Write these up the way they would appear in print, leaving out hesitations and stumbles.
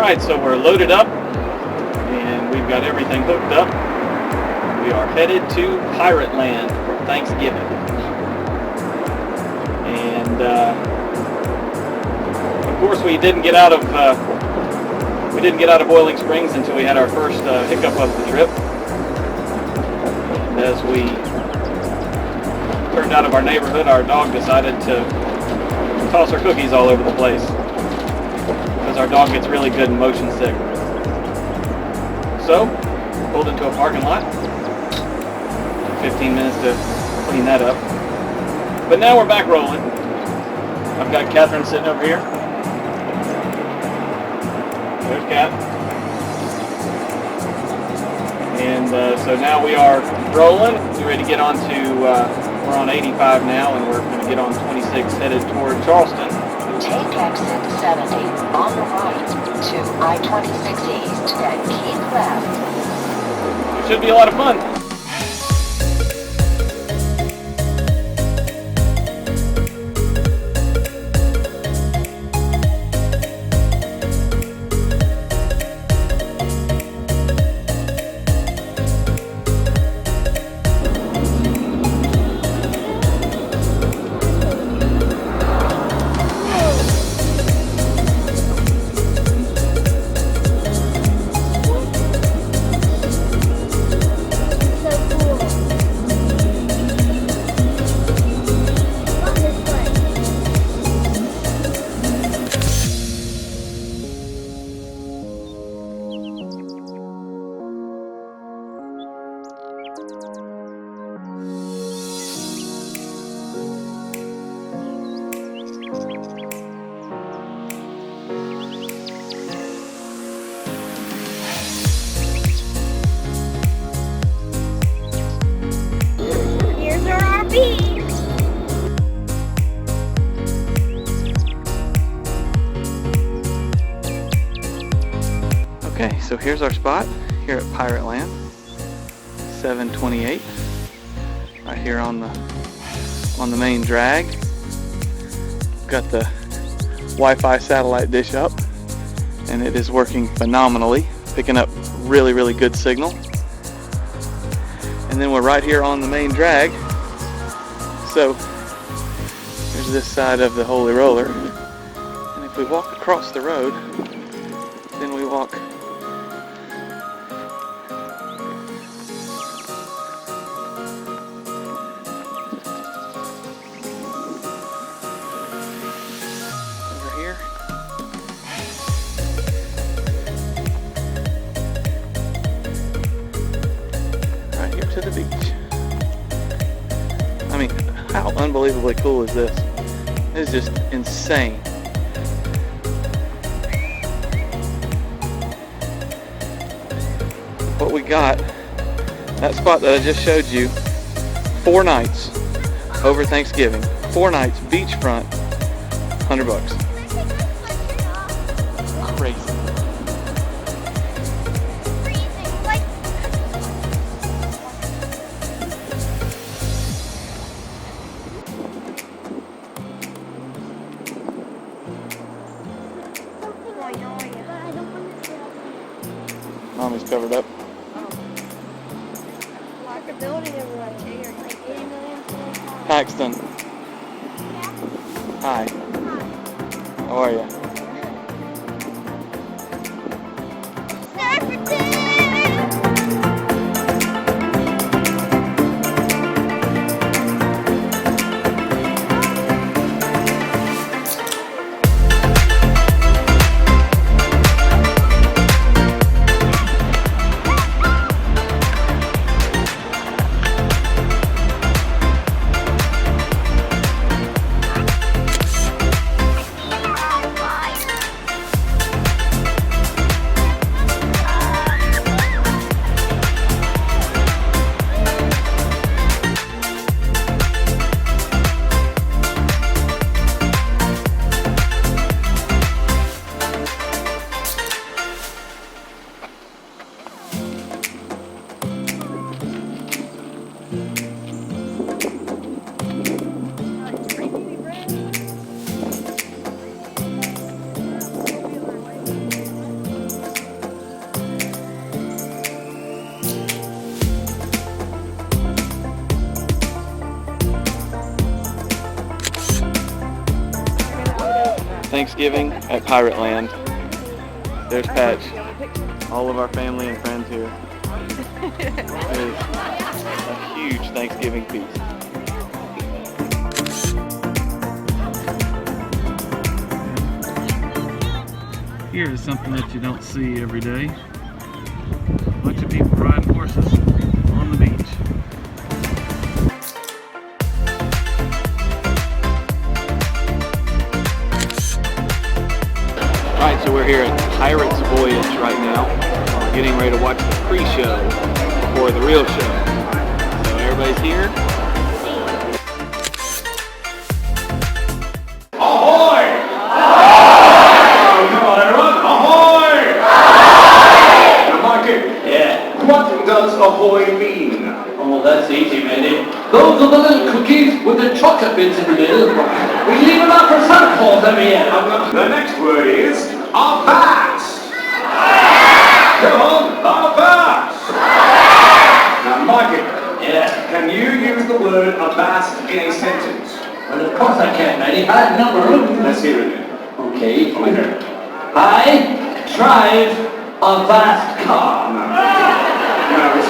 Alright, so we're loaded up and we've got everything hooked up. We are headed to PirateLand for Thanksgiving. And of course we didn't get out of Boiling Springs until we had our first hiccup of the trip. As we turned out of our neighborhood, our dog decided to toss her cookies all over the place. Because our dog gets really good and motion sick. So, pulled into a parking lot. 15 minutes to clean that up. But now we're back rolling. I've got Catherine sitting over here. There's Cat. And so now we are rolling. We're ready to get on to, we're on 85 now, and we're going to get on 26 headed toward Charleston. Take exit 70 on the right to I-26 East and keep left. It should be a lot of fun. Okay, so here's our spot here at PirateLand, 728, right here on the main drag. Got the Wi-Fi satellite dish up, and it is working phenomenally, picking up really good signal. And then we're right here on the main drag. So here's this side of the Holy Roller, and if we walk across the road, then we walk over here. Right here to the beach. I mean, how unbelievably cool is this? It's just insane. What we got, that spot that I just showed you, 4 nights over Thanksgiving. 4 nights, beachfront, $100. Crazy. Mommy's covered up. Like a building over like here, like 80 million. Paxton. Hi. How are you? Thanksgiving at PirateLand. There's Patch. All of our family and friends here. It is a huge Thanksgiving feast. Here is something that you don't see every day. A bunch of people riding horses on the beach. Alright, so we're here at Pirate's Voyage right now. We're getting ready to watch the pre-show before the real show. So everybody's here. Ahoy! Come on everyone, ahoy! Now Mikey, what does ahoy mean? Oh, that's easy, matey. Those are the little cookies with the chocolate bits in the middle. We leave them out for Santa Claus every year. The next word is avast. Come on, avast. Now Mikey, can you use the word avast in a sentence? Well, of course I can, matey. I number them. Let's hear it then. Okay. Come on here. I drive a vast car. No, it's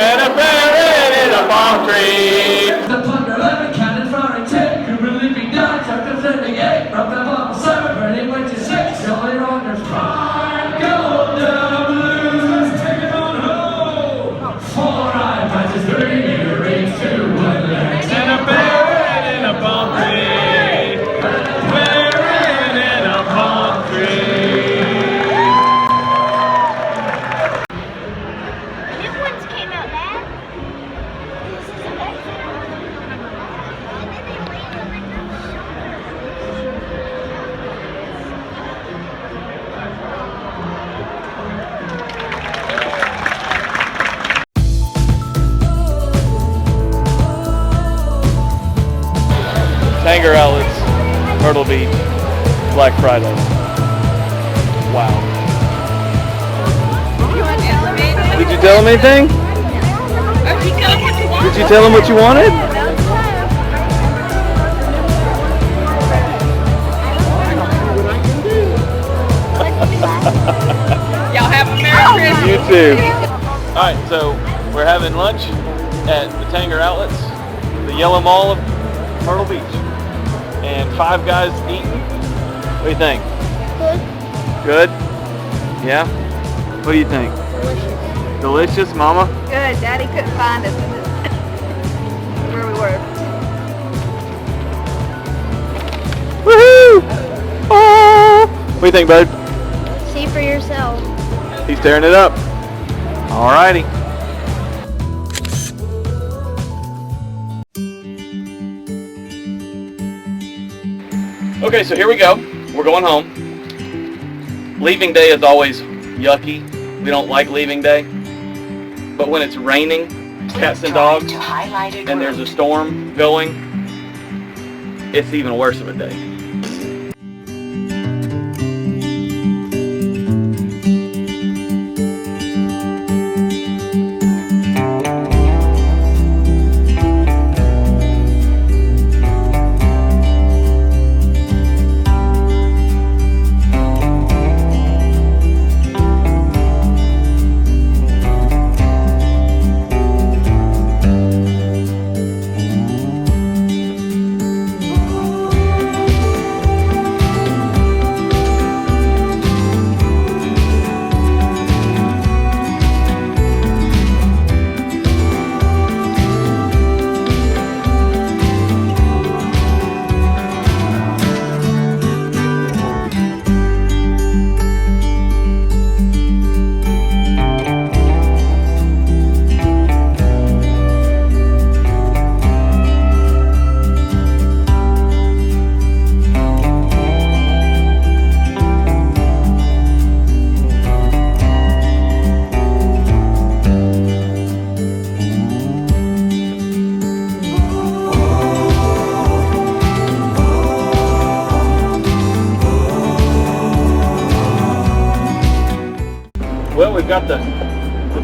And a parrot in a palm tree. The plunder of a cannon firing 10, Cuban leaping down, tucked the flipping 8, from the bottom 7, burning 26, jolly rockers prime, go down blues, let's take it on home. 4 iPads, 3 earrings, 2 woodlands, And a parrot in a palm tree. Parrot in a palm tree. New ones came out, Dad. This is amazing. And then they land on my Tanger Outlets, Myrtle Beach, Black Friday. Wow. Did you tell him anything? Did you tell him what you wanted? Y'all have a Merry Christmas. You too. Alright, so we're having lunch at the Tanger Outlets, the Yellow Mall of Myrtle Beach. And 5 guys eating. What do you think? Good. Good? Yeah? What do you think? Delicious, Mama? Good. Daddy couldn't find us where we were. Woohoo! Oh! What do you think, bud? See for yourself. He's tearing it up. Alrighty. Okay, so here we go. We're going home. Leaving day is always yucky. We don't like leaving day. But when it's raining, cats and dogs, and there's a storm going, it's even worse of a day. got the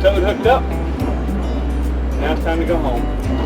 toad hooked up. Now it's time to go home.